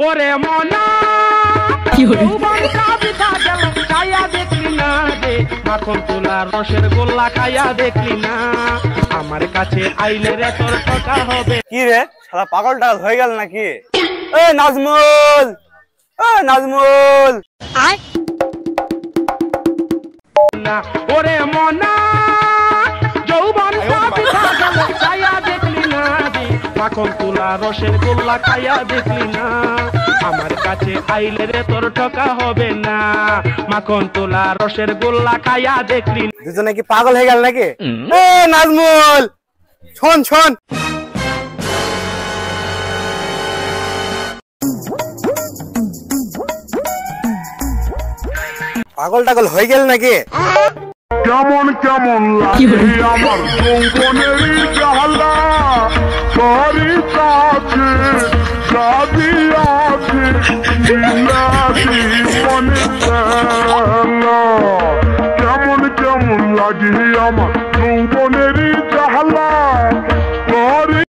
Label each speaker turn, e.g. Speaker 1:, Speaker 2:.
Speaker 1: ওরে মনা খাইয়া দেখলি না রে, মাখন তোলা রসের গোল্লা খাইয়া দেখলি না, আমার কাছে আইলে রে তোর টাকা হবে।
Speaker 2: কি রে শালা পাগল টাগল হয়ে গেল নাকি? এ নাজমুল, এ নাজমুল।
Speaker 1: ওরে মনা যৌবন খাইয়া দেখলি না রে, মাখন তোলা রসের গোল্লা খাইয়া দেখলি না, আমার কাছে আইলে রে তোর টাকা হবে না, মাখন তোলা রসের গোল্লা খাইয়া দেখলি।
Speaker 2: দুজনে কি পাগল হয়ে গেল নাকি? এ নাজমুল শোন শোন, পাগল টাগল হয়ে গেল নাকি?
Speaker 3: কেমন কেমন লাগে আমার যৌবনের জ্বালা, তোরই কাছে যাবি আছে বিলাসী মনে খেলা। কেমন কেমন লাগে আমার